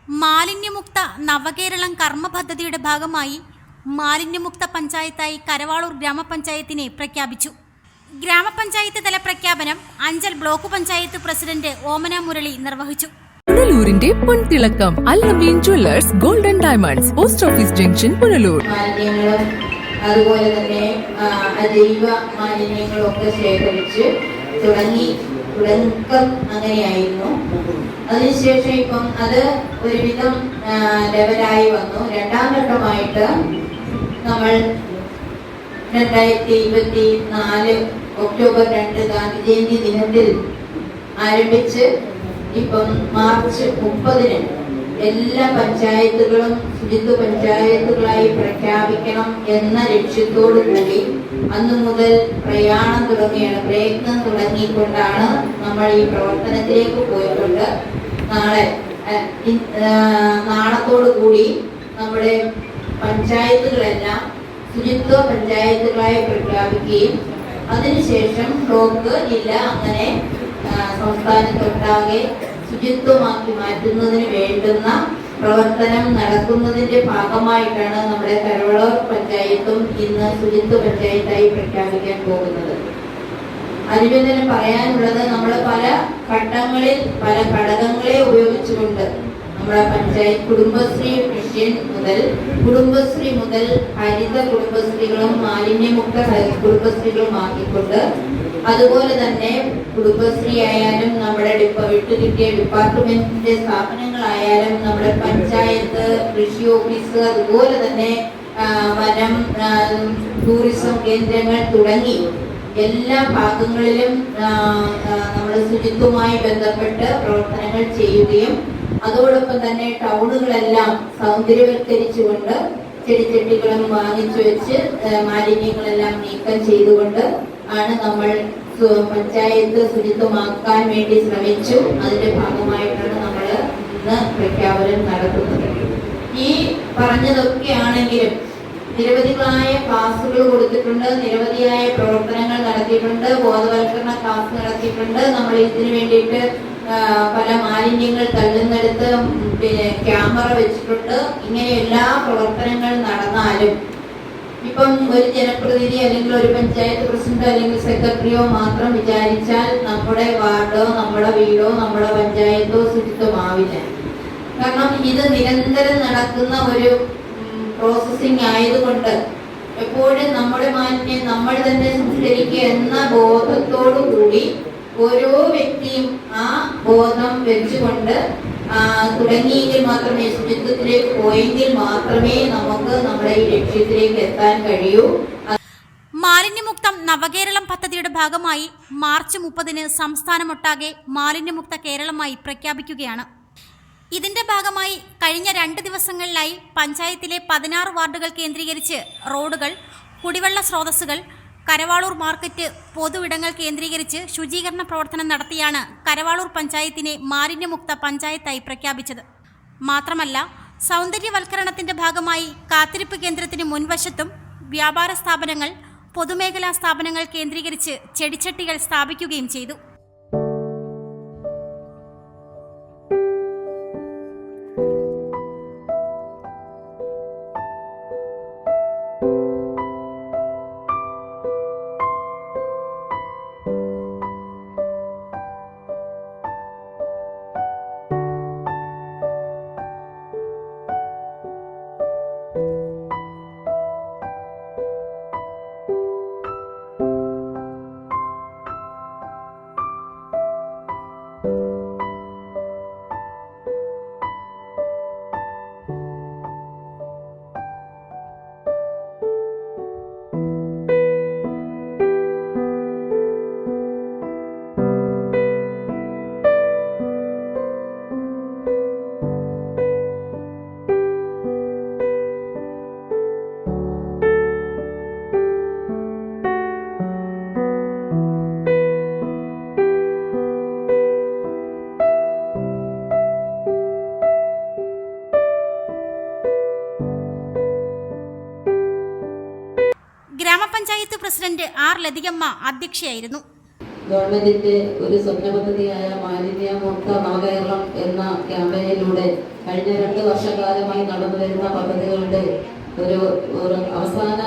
മാലിന്യമുക്ത നവകേരളം കർമ്മ പദ്ധതിയുടെ ഭാഗമായി മാലിന്യമുക്ത പഞ്ചായത്തായി കരവാളൂർ ഗ്രാമപഞ്ചായത്തിനെ പ്രഖ്യാപിച്ചു. ഗ്രാമപഞ്ചായത്ത് തല പ്രഖ്യാപനം അഞ്ചൽ ബ്ലോക്ക് പഞ്ചായത്ത് പ്രസിഡന്റ് ഓമന മുരളി നിർവഹിച്ചു. പുനലൂരിന്റെ പൊൻതിളക്കം Al Nabeen jewellers golden diamonds, post office junction, Punalur. മാലിന്യങ്ങളും അതുപോലെ തന്നെ അജൈവ മാലിന്യങ്ങളൊക്കെ ശേഖരിച്ച് തുടക്കം അങ്ങനെയായിരുന്നു. അതിനുശേഷം ഇപ്പം അത് ഒരുവിധം ലെവലായി വന്നു. രണ്ടാം ഘട്ടമായിട്ട് നമ്മൾ 2024 ഒക്ടോബർ 2 ഗാന്ധി ജയന്തി ദിനത്തിൽ ആരംഭിച്ച് ഇപ്പം മാർച്ച് 30 എല്ലാ പഞ്ചായത്തുകളും ശുചിത്വ പഞ്ചായത്തുകളായി പ്രഖ്യാപിക്കണം എന്ന ലക്ഷ്യത്തോടു കൂടി അന്നു മുതൽ പ്രയത്നം തുടങ്ങിക്കൊണ്ടാണ് നമ്മൾ ഈ പ്രവർത്തനത്തിലേക്ക് പോയിക്കൊണ്ട് നാളത്തോടു കൂടി നമ്മുടെ പഞ്ചായത്തുകളെല്ലാം ശുചിത്വ പഞ്ചായത്തുകളായി പ്രഖ്യാപിക്കുകയും അതിനുശേഷം ബ്ലോക്ക്, ജില്ല, അങ്ങനെ സംസ്ഥാനത്തൊട്ടാകെ ശുചിത്വമാക്കി മാറ്റുന്നതിന് വേണ്ടുന്ന പ്രവർത്തനം നടക്കുന്നതിന്റെ ഭാഗമായിട്ടാണ് നമ്മുടെ കരവാളൂർ പഞ്ചായത്തും ഇന്ന് ശുചിത്വ പഞ്ചായത്തായി പ്രഖ്യാപിക്കാൻ പോകുന്നത്. അതിന് പറയാനുള്ളത്, നമ്മൾ പല ഘട്ടങ്ങളിൽ പല ഘടകങ്ങളെ ഉപയോഗിച്ചുകൊണ്ട് നമ്മുടെ പഞ്ചായത്ത് കുടുംബശ്രീ മിഷൻ മുതൽ ഹരിത കുടുംബശ്രീകളും മാലിന്യമുക്ത കുടുംബശ്രീകളും ആക്കിക്കൊണ്ട്, അതുപോലെ തന്നെ കുടുംബശ്രീ ആയാലും നമ്മുടെ വിട്ടുകിട്ടിയ ഡിപ്പാർട്ട്മെന്റിന്റെ സ്ഥാപനങ്ങളായാലും നമ്മുടെ പഞ്ചായത്ത്, കൃഷി ഓഫീസ്, അതുപോലെ തന്നെ വനം, ടൂറിസം കേന്ദ്രങ്ങൾ തുടങ്ങി എല്ലാ ഭാഗങ്ങളിലും നമ്മൾ ശുചിത്വവുമായി ബന്ധപ്പെട്ട് പ്രവർത്തനങ്ങൾ ചെയ്യുകയും അതോടൊപ്പം തന്നെ ടൗണുകളെല്ലാം സൗന്ദര്യവൽക്കരിച്ചുകൊണ്ട് ചെടിച്ചട്ടികളും വാങ്ങിച്ചു വെച്ച് മാലിന്യങ്ങളെല്ലാം നീക്കം ചെയ്തുകൊണ്ട് ആണ് നമ്മൾ പഞ്ചായത്ത് ശുചിത്വമാക്കാൻ വേണ്ടി ശ്രമിച്ചു. അതിന്റെ ഭാഗമായിട്ടാണ് നമ്മൾ ഇന്ന് പ്രഖ്യാപനം നടത്തുന്നത്. ഈ പറഞ്ഞതൊക്കെ ആണെങ്കിലും നിരവധിയായ ക്ലാസുകൾ കൊടുത്തിട്ടുണ്ട്, നിരവധിയായ പ്രവർത്തനങ്ങൾ നടത്തിയിട്ടുണ്ട്, ബോധവൽക്കരണ ക്ലാസ് നടത്തിയിട്ടുണ്ട്. നമ്മൾ ഇതിനു വേണ്ടിയിട്ട് പല മാലിന്യങ്ങൾ തള്ളുന്നിടത്ത് ക്യാമറ വെച്ചിട്ടുണ്ട്. ഇങ്ങനെ എല്ലാ പ്രവർത്തനങ്ങൾ നടന്നാലും ഇപ്പം ഒരു ജനപ്രതിനിധി അല്ലെങ്കിൽ ഒരു പഞ്ചായത്ത് പ്രസിഡന്റ് അല്ലെങ്കിൽ സെക്രട്ടറിയോ മാത്രം വിചാരിച്ചാൽ നമ്മുടെ വാർഡോ നമ്മുടെ വീടോ നമ്മുടെ പഞ്ചായത്തോ ശുചിത്വമാവില്ല. കാരണം ഇത് നിരന്തരം നടക്കുന്ന ഒരു പ്രോസസ്സിംഗ് ആയതുകൊണ്ട് എപ്പോഴും നമ്മുടെ മാലിന്യം നമ്മൾ തന്നെ സംസ്കരിക്കുക എന്ന ബോധത്തോടു കൂടി ഓരോ വ്യക്തിയും ആ ബോധം വെച്ചുകൊണ്ട് തുടങ്ങിയെങ്കിൽ മാത്രമേ, ശുചിത്വത്തിലേക്ക് പോയെങ്കിൽ മാത്രമേ നമുക്ക് നമ്മുടെ ഈ ലക്ഷ്യത്തിലേക്ക് എത്താൻ കഴിയൂ. മാലിന്യമുക്തം നവകേരളം പദ്ധതിയുടെ ഭാഗമായി മാർച്ച് 30 സംസ്ഥാനമൊട്ടാകെ മാലിന്യമുക്ത കേരളമായി പ്രഖ്യാപിക്കുകയാണ്. ഇതിന്റെ ഭാഗമായി കഴിഞ്ഞ 2 ദിവസങ്ങളിലായി പഞ്ചായത്തിലെ 16 വാർഡുകൾ കേന്ദ്രീകരിച്ച് റോഡുകൾ, കുടിവെള്ള സ്രോതസ്സുകൾ, കരവാളൂർ മാർക്കറ്റ്, പൊതു ഇടങ്ങൾ കേന്ദ്രീകരിച്ച് ശുചീകരണ പ്രവർത്തനം നടത്തിയാണ് കരവാളൂർ പഞ്ചായത്തിനെ മാലിന്യമുക്ത പഞ്ചായത്തായി പ്രഖ്യാപിച്ചത്. മാത്രമല്ല, സൗന്ദര്യവൽക്കരണത്തിന്റെ ഭാഗമായി കാത്തിരിപ്പ് കേന്ദ്രത്തിന് മുൻവശത്തും വ്യാപാര സ്ഥാപനങ്ങൾ, പൊതുമേഖലാ സ്ഥാപനങ്ങൾ കേന്ദ്രീകരിച്ച് ചെടിച്ചട്ടികൾ സ്ഥാപിക്കുകയും ചെയ്തു. ഗ്രാമപഞ്ചായത്ത് പ്രസിഡന്റ് ആർ ലതികമ്മ അധ്യക്ഷയായിരുന്നു. ഗവൺമെന്റിന്റെ ഒരു സ്വപ്ന പദ്ധതിയായ മാലിന്യമുക്ത നവകേരളം എന്ന ക്യാമ്പയിനിലൂടെ കഴിഞ്ഞ 2 വർഷക്കാലമായി നടന്നു വരുന്ന പദ്ധതികളുടെ ഒരു അവസാന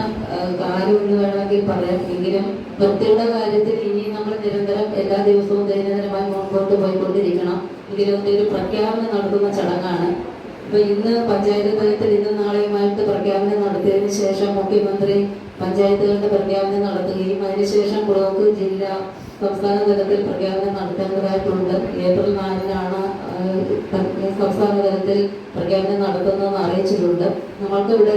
കാര്യം എന്ന് വേണമെങ്കിൽ പറയാം. എങ്കിലും വൃത്തിയുടെ കാര്യത്തിൽ ഇനി നമ്മൾ നിരന്തരം എല്ലാ ദിവസവും ദൈനംദിനമായി മുൻപോട്ട് പോയിക്കൊണ്ടിരിക്കണം. ഇതിലൊക്കെ ഒരു പ്രഖ്യാപനം നടത്തുന്ന ചടങ്ങാണ്. ഇപ്പൊ ഇന്ന് പഞ്ചായത്ത് തലത്തിൽ ഇന്ന് നാളെയുമായിട്ട് പ്രഖ്യാപനം നടത്തിയതിനു ശേഷം മുഖ്യമന്ത്രി പഞ്ചായത്തുകളുടെ പ്രഖ്യാപനം നടത്തുകയും അതിനുശേഷം ബ്ലോക്ക്, ജില്ല, സംസ്ഥാന തലത്തിൽ പ്രഖ്യാപനം നടത്തേണ്ടതായിട്ടുണ്ട്. ഏപ്രിൽ 4-നാണ് സംസ്ഥാന തലത്തിൽ പ്രഖ്യാപനം നടത്തുന്നതെന്ന് അറിയിച്ചിട്ടുണ്ട്. നമ്മൾക്കിവിടെ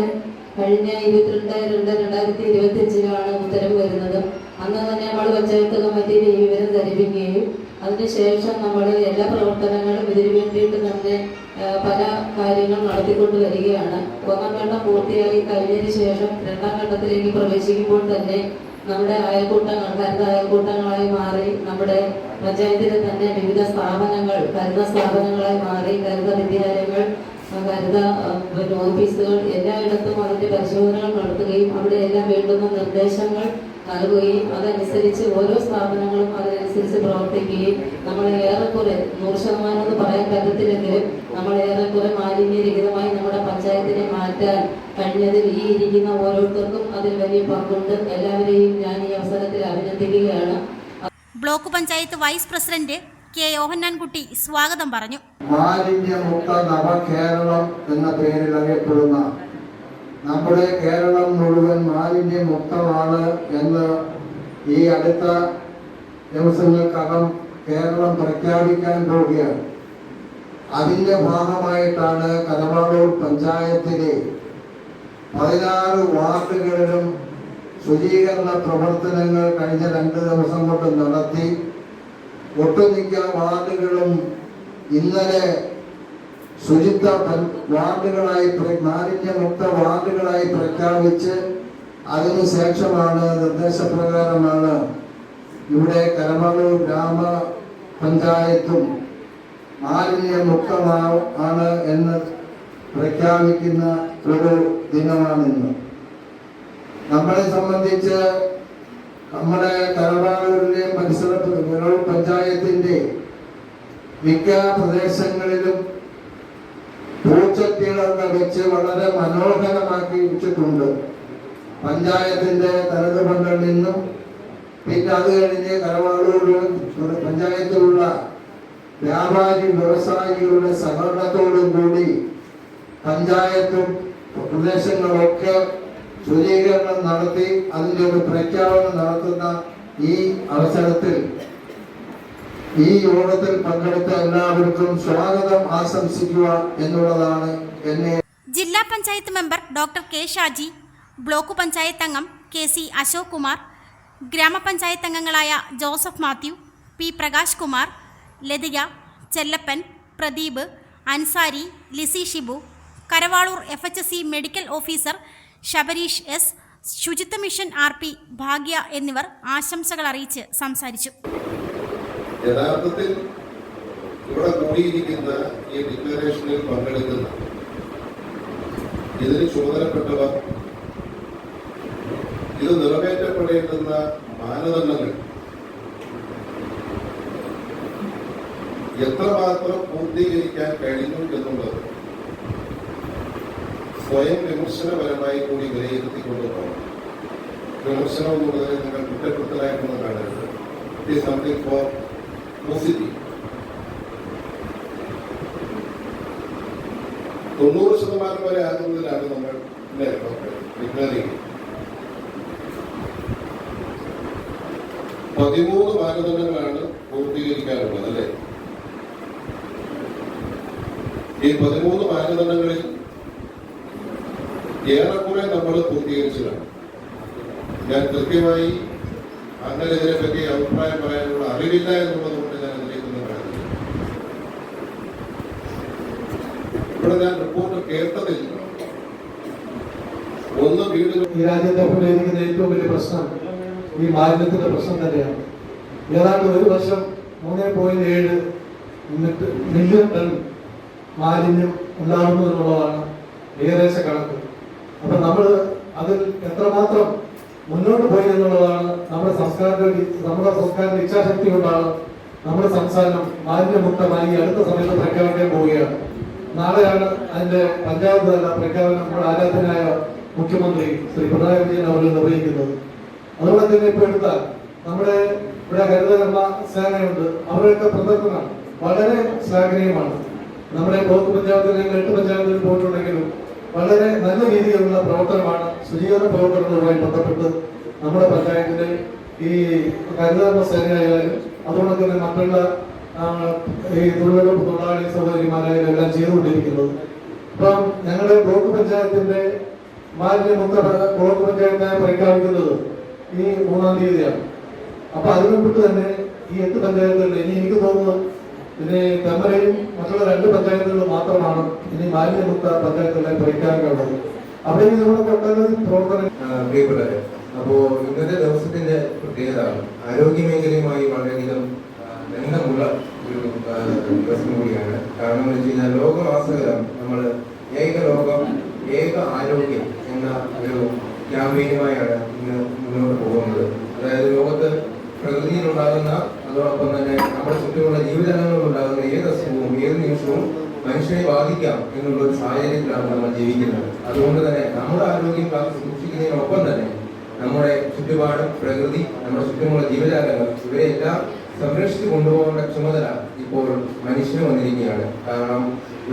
കഴിഞ്ഞ 22/2/2025 ഉത്തരവ് വരുന്നത്. അന്ന് തന്നെ നമ്മൾ പഞ്ചായത്ത് കമ്മിറ്റിയിൽ ഈ വിവരം ധരിപ്പിക്കുകയും അതിനുശേഷം നമ്മൾ എല്ലാ പ്രവർത്തനങ്ങളും ഇതിനു വേണ്ടിയിട്ട് തന്നെ പല കാര്യങ്ങൾ നടത്തിക്കൊണ്ട് വരികയാണ്. 1-ാം ഘട്ടം പൂർത്തിയായി കഴിഞ്ഞതിന് ശേഷം 2-ാം ഘട്ടത്തിലേക്ക് പ്രവേശിക്കുമ്പോൾ തന്നെ നമ്മുടെ അയൽക്കൂട്ടങ്ങൾ ഹരിത അയൽക്കൂട്ടങ്ങളായി മാറി, നമ്മുടെ പഞ്ചായത്തിലെ തന്നെ വിവിധ സ്ഥാപനങ്ങൾ ഹരിത സ്ഥാപനങ്ങളായി മാറി, ഹരിത വിദ്യാലയങ്ങൾ, ഹരിത ഓഫീസുകൾ എല്ലായിടത്തും അതിൻ്റെ പരിശോധനകൾ നടത്തുകയും അവിടെ എല്ലാം വേണ്ടുന്ന നിർദ്ദേശങ്ങൾ നൽകുകയും അതനുസരിച്ച് ഓരോ സ്ഥാപനങ്ങളും അതിനനുസരിച്ച് പ്രവർത്തിക്കുകയും നമ്മൾ ഏറെക്കുറെ 100% എന്ന് പറയാൻ പറ്റത്തില്ലെങ്കിലും നമ്മൾ ഏറെക്കുറെ മാലിന്യരഹിതമായി നമ്മുടെ പഞ്ചായത്തിനെ മാറ്റാൻ കഴിഞ്ഞതിൽ ഈ ഇരിക്കുന്ന ഓരോരുത്തർക്കും അതിൽ വലിയ പങ്കുണ്ട്. എല്ലാവരെയും ഞാൻ ഈ അവസരത്തിൽ അഭിനന്ദിക്കുകയാണ്. Block panchayat vice president K Yohannankutty സ്വാഗതം പറഞ്ഞു. മാലിന്യമുക്ത നവകേരളം എന്ന പേരിൽ അറിയപ്പെടുന്ന നമ്മുടെ കേരളം മുഴുവൻ മാലിന്യമുക്തമാണ് എന്ന് ഈ അടുത്ത ദിവസങ്ങൾക്കകം കേരളം പ്രഖ്യാപിക്കാൻ പോവുകയാണ്. അതിൻ്റെ ഭാഗമായിട്ടാണ് കരവാളൂർ പഞ്ചായത്തിലെ 16 വാർഡുകളിലും ശുചീകരണ പ്രവർത്തനങ്ങൾ കഴിഞ്ഞ 2 ദിവസം കൊണ്ട് നടത്തി. ഒട്ടുമിക്ക വാർഡുകളും ഇന്നലെ ശുചിത്വ വാർഡുകളായി മാലിന്യമുക്ത വാർഡുകളായി പ്രഖ്യാപിച്ച് അതിനുശേഷമാണ് നിർദ്ദേശപ്രകാരമാണ് ഇവിടെ കരവാളൂർ ഗ്രാമപഞ്ചായത്തും മാലിന്യമുക്തമാണ് എന്ന് പ്രഖ്യാപിക്കുന്ന ഒരു ദിനമാണിന്ന്. നമ്മളെ സംബന്ധിച്ച് നമ്മുടെ കരവാളൂരിലെ പരിസര പഞ്ചായത്തിന്റെ മിക്ക പ്രദേശങ്ങളിലും പൂച്ചട്ടികളൊക്കെ വെച്ച് വളരെ മനോഹരമാക്കി വെച്ചിട്ടുണ്ട്. പഞ്ചായത്തിന്റെ തനത് ഫണ്ടിൽ നിന്നും പിന്നെ അത് കഴിഞ്ഞ് കരവാളൂർ പഞ്ചായത്തിലുള്ള വ്യാപാരി വ്യവസായികളുടെ സഹകരണത്തോടും കൂടി പഞ്ചായത്തും പ്രദേശങ്ങളൊക്കെ ശുചീകരണം നടത്തി അതിൻ്റെ ഒരു പ്രഖ്യാപനം നടത്തുന്ന ഈ അവസരത്തിൽ ഈ യോഗത്തിൽ പങ്കെടുത്ത എല്ലാവർക്കും സ്വാഗതം ആശംസിക്കുക എന്നുള്ളതാണ് എന്നെ. ജില്ലാ panchayat member doctor K Shaji, block panchayat അംഗം KC അശോക് കുമാർ, ഗ്രാമപഞ്ചായത്ത് അംഗങ്ങളായ Joseph Mathew, P Prakash Kumar, Lathika, Chellappan, Pradeep, Ansari, Lissy Shibu, Karavaloor FHC medical officer Sabareesh S, ശുചിത്വ മിഷൻ RP ഭാഗ്യ എന്നിവർ ആശംസകൾ അറിയിച്ച് സംസാരിച്ചു. യഥാർത്ഥത്തിൽ ഇവിടെ കൂടിയിരിക്കുന്ന ഈ ഡിക്ലറേഷനിൽ പങ്കെടുക്കുന്ന ഇതിന് ചുമതലപ്പെട്ടവർ ഇത് നിറവേറ്റപ്പെടേണ്ടുന്ന മാനദണ്ഡങ്ങൾ എത്രമാത്രം പൂർത്തീകരിക്കാൻ കഴിഞ്ഞു എന്നുള്ളത് സ്വയം വിമർശനപരമായി കൂടി വിലയിരുത്തിക്കൊണ്ട് പോകണം. വിമർശനം എന്നുള്ളത് നിങ്ങൾ കുറ്റപ്പെടുത്തലായിട്ടൊന്നും കാണരുത്. It is something for positive. 90% വരെ ആകുന്നതിലാണ് നമ്മൾ ഡിക്ലെയർ ചെയ്യുന്നത്. 13 മാനദണ്ഡങ്ങളാണ് പൂർത്തീകരിക്കാനുള്ളത് അല്ലേ? ഈ 13 മാനദണ്ഡങ്ങളിൽ ഏറെക്കുറെ നമ്മൾ പൂർത്തീകരിച്ചതാണ്. ഞാൻ കൃത്യമായി അങ്ങനെ ഇതിനെപ്പറ്റി അഭിപ്രായം പറയാനുള്ള അറിവില്ല എന്നുള്ളത് കൊണ്ട് ഞാൻ അതിലേക്കൊന്നും കാണുന്നില്ല. ഇവിടെ ഞാൻ റിപ്പോർട്ട് കേട്ടതിൽ ഒന്ന് വീടുകൾ ഈ രാജ്യത്തെ അഭിമുഖീകരിക്കുന്ന ഏറ്റവും വലിയ പ്രശ്നം ഈ മാലിന്യത്തിന്റെ പ്രശ്നം തന്നെയാണ്. ഏതാണ്ട് ഒരു വർഷം 3.7 മില്യൺ ടൺ മാലിന്യം ഉണ്ടാകുന്നു എന്നുള്ളതാണ് ഏകദേശ കണക്ക്. അപ്പൊ നമ്മൾ അതിൽ എത്രമാത്രം മുന്നോട്ട് പോയി എന്നുള്ളതാണ് നമ്മുടെ സംസ്കാരത്തിന്റെ ഇച്ഛാശക്തി കൊണ്ടാണ് നമ്മുടെ സംസ്ഥാനം മാലിന്യമുക്തമായി അടുത്ത സമയത്ത് പ്രഖ്യാപിക്കാൻ പോവുകയാണ്. നാളെയാണ് അതിന്റെ പഞ്ചായത്ത് തല പ്രഖ്യാപനം നമ്മുടെ ആരാധനായ മുഖ്യമന്ത്രി ശ്രീ പിണറായി വിജയൻ അവർ നിർവഹിക്കുന്നത്. അതുപോലെ തന്നെ ഇപ്പൊ എടുത്താൽ നമ്മുടെ ഇവിടെ ഹരിതകർമ്മ സേനയുണ്ട്, അവരൊക്കെ പ്രവർത്തനം വളരെ ശ്ലാഘനീയമാണ്. നമ്മുടെ ബ്ലോക്ക് പഞ്ചായത്തിൽ 8 പഞ്ചായത്തിൽ പോയിട്ടുണ്ടെങ്കിലും വളരെ നല്ല രീതിയിലുള്ള പ്രവർത്തനമാണ് ശുചീകരണ പ്രവർത്തനങ്ങളുമായി ബന്ധപ്പെട്ട് നമ്മുടെ പഞ്ചായത്തിന്റെ ഈ ഹരിതകർമ്മ സേനയായാലും അതുകൊണ്ട് തന്നെ മറ്റുള്ള ഈ തൊഴിലുറപ്പ് തൊഴിലാളി സഹോദരിമാരായാലും എല്ലാം ചെയ്തുകൊണ്ടിരിക്കുന്നത്. ഇപ്പം ഞങ്ങളുടെ ബ്ലോക്ക് പഞ്ചായത്തിന്റെ മാലിന്യമുക്ത ബ്ലോക്ക് പഞ്ചായത്തായി പ്രഖ്യാപിക്കുന്നത് ഈ 3-ാം തീയതിയാണ്. അപ്പൊ അതിനു മുമ്പ് തന്നെ ഈ 8 പഞ്ചായത്തുകളിൽ ഇനി എനിക്ക് തോന്നുന്നു ഇനി തെമ്മരയും മറ്റുള്ള 2 പഞ്ചായത്തുകളിൽ മാത്രമാണ് ഇനി മാലിന്യമുക്ത പഞ്ചായത്തുകളെ പ്രഖ്യാപിക്കാനുള്ളത്. അവിടെ നമ്മളൊക്കെ ഒട്ടനവധി പ്രവർത്തനം. പ്രിയപ്പെട്ടവരെ, അപ്പോ ഇന്നത്തെ ദിവസത്തിന്റെ പ്രത്യേകത ആരോഗ്യ മേഖലയുമായി വളരെയധികം ബന്ധമുള്ള ഒരു ദിവസം കൂടിയാണ്. കാരണം എന്ന് വെച്ച് കഴിഞ്ഞാൽ ലോകമാസകലം നമ്മൾ ഏക ലോകം ഏക ആരോഗ്യം എന്ന ഒരു ക്യാമ്പയിനുമായാണ് ഇന്ന് മുന്നോട്ട് പോകുന്നത്. അതായത് ലോകത്ത് പ്രകൃതിയിലുണ്ടാകുന്ന അതോടൊപ്പം തന്നെ നമ്മുടെ ചുറ്റുമുള്ള ജീവജാലങ്ങളിൽ ഉണ്ടാകുന്ന ഏത് അസുഖവും ഏത് നിമിഷവും മനുഷ്യനെ ബാധിക്കാം എന്നുള്ള ഒരു സാഹചര്യത്തിലാണ് നമ്മൾ ജീവിക്കുന്നത്. അതുകൊണ്ട് തന്നെ നമ്മുടെ ആരോഗ്യം കാത്തു സൂക്ഷിക്കുന്നതിനൊപ്പം തന്നെ നമ്മുടെ ചുറ്റുപാടും പ്രകൃതി നമ്മുടെ ചുറ്റുമുള്ള ജീവജാലങ്ങൾ ഇവരെല്ലാം സംരക്ഷിച്ചു കൊണ്ടുപോകേണ്ട ചുമതല ഇപ്പോൾ മനുഷ്യന് വന്നിരിക്കുകയാണ്. കാരണം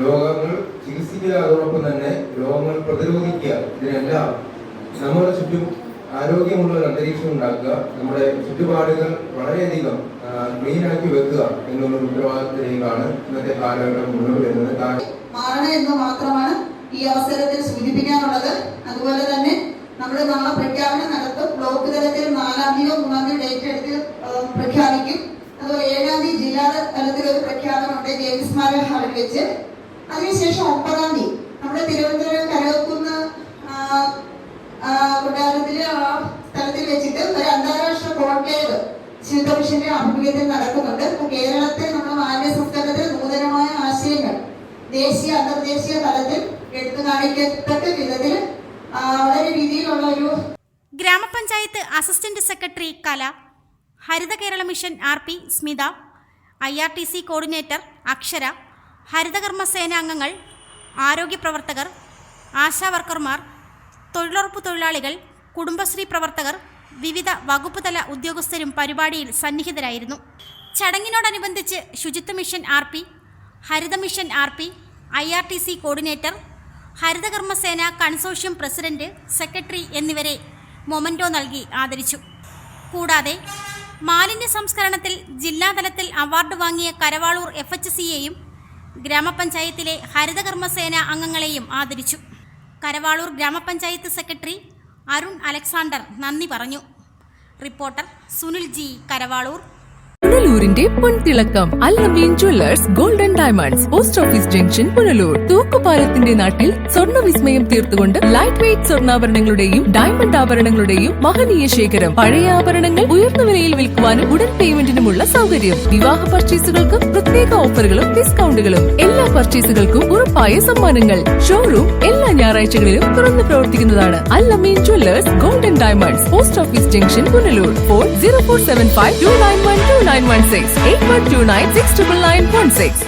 രോഗങ്ങൾ ചികിത്സിക്കുക അതോടൊപ്പം തന്നെ രോഗങ്ങൾ പ്രതിരോധിക്കുക, ഇതിനെല്ലാം നമ്മുടെ ചുറ്റും ആരോഗ്യമുള്ള ഒരു അന്തരീക്ഷം ഉണ്ടാക്കുക, നമ്മുടെ ചുറ്റുപാടുകൾ വളരെയധികം ക്ലീനാക്കി വെക്കുക എന്നുള്ള ഉത്തരവാദിത്തത്തിലേക്കാണ് ഇന്നത്തെ കാലഘട്ടം മുന്നോട്ട് വരുന്നത്. മാറണം എന്ന് മാത്രമാണ് ഈ അവസരത്തിൽ സൂചിപ്പിക്കാനുള്ളത്. അതുപോലെ തന്നെ നമ്മൾ നാളെ പ്രഖ്യാപനം നടത്തും. ബ്ലോക്ക് തലത്തിൽ 4-ാം തീയതിയോ 3-ാം തീയതി ഡേറ്റ് എടുത്ത് പ്രഖ്യാപിക്കും. അതുപോലെ 7-ാം തീയതി ജില്ലാ തലത്തിൽ ഒരു പ്രഖ്യാപനമുണ്ട് ജെയിംസ്മാരെ ഹാളിൽ വെച്ച്. അതിനുശേഷം 9-ാം തീയതി നമ്മുടെ തിരുവനന്തപുരം കരകക്കുന്ന് കൊട്ടാരത്തില് സ്ഥലത്തിൽ വെച്ചിട്ട് ഒരു അന്താരാഷ്ട്ര കോൺക്ലേവ് ശുചിത്വ മിഷന്റെ ആഭിമുഖ്യത്തിൽ നടക്കുന്നുണ്ട്. കേരളത്തെ നമ്മുടെ മാലിന്യ സംസ്കരണത്തിൽ നൂതനമായ ആശയങ്ങൾ ദേശീയ അന്തർദേശീയ തലത്തിൽ എടുത്തു കാണിക്കത്തക്ക വിധത്തിൽ വളരെ രീതിയിലുള്ള ഒരു ഗ്രാമപഞ്ചായത്ത് assistant secretary Kala, Haritha Kerala mission RP Smitha, IRTC coordinator Akshara, Harithakarma സേന അംഗങ്ങൾ, ആരോഗ്യ പ്രവർത്തകർ, ആശാവർക്കർമാർ, തൊഴിലുറപ്പ് തൊഴിലാളികൾ, കുടുംബശ്രീ പ്രവർത്തകർ, വിവിധ വകുപ്പ് തല ഉദ്യോഗസ്ഥരും പരിപാടിയിൽ സന്നിഹിതരായിരുന്നു. ചടങ്ങിനോടനുബന്ധിച്ച് ശുചിത്വ മിഷൻ RP, ഹരിത മിഷൻ RP, IRTC കോർഡിനേറ്റർ, ഹരിതകർമ്മ സേന കൺസോർഷ്യം പ്രസിഡന്റ്, സെക്രട്ടറി എന്നിവരെ മൊമന്റോ നൽകി ആദരിച്ചു. കൂടാതെ മാലിന്യ സംസ്കരണത്തിൽ ജില്ലാതലത്തിൽ അവാർഡ് വാങ്ങിയ കരവാളൂർ FHCയെയും ഗ്രാമപഞ്ചായത്തിലെ ഹരിതകർമ്മ സേന അംഗങ്ങളെയും ആദരിച്ചു. കരവാളൂർ ഗ്രാമപഞ്ചായത്ത് സെക്രട്ടറി അരുൺ അലക്സാണ്ടർ നന്ദി പറഞ്ഞു. Reporter Sunil G, Karavalur. പുനലൂരിന്റെ പൊൻതിളക്കം Al Nabeen jewellers golden diamonds, post office junction, Punalur. തൂക്കുപാലത്തിന്റെ നാട്ടിൽ സ്വർണ്ണ വിസ്മയം തീർത്തുകൊണ്ട് ലൈറ്റ് വെയ്റ്റ് സ്വർണ്ണാഭരണങ്ങളുടെയും ഡയമണ്ട് ആഭരണങ്ങളുടെയും മഹനീയ ശേഖരം. പഴയ ആഭരണങ്ങൾ ഉയർന്ന വിലയിൽ വിൽക്കുവാനും ഉടൻ പേയ്മെന്റിനുമുള്ള സൗകര്യം. വിവാഹ പർച്ചേസുകൾക്കും പ്രത്യേക ഓഫറുകളും ഡിസ്കൗണ്ടുകളും. എല്ലാ പർച്ചേസുകൾക്കും ഉറപ്പായ സമ്മാനങ്ങൾ. ഷോറൂം എല്ലാ ഞായറാഴ്ചകളിലും തുറന്നു പ്രവർത്തിക്കുന്നതാണ്. Al Nabeen jewellers golden diamonds, post office junction, Punalur. Phone 0475 291 2916 8129 69916.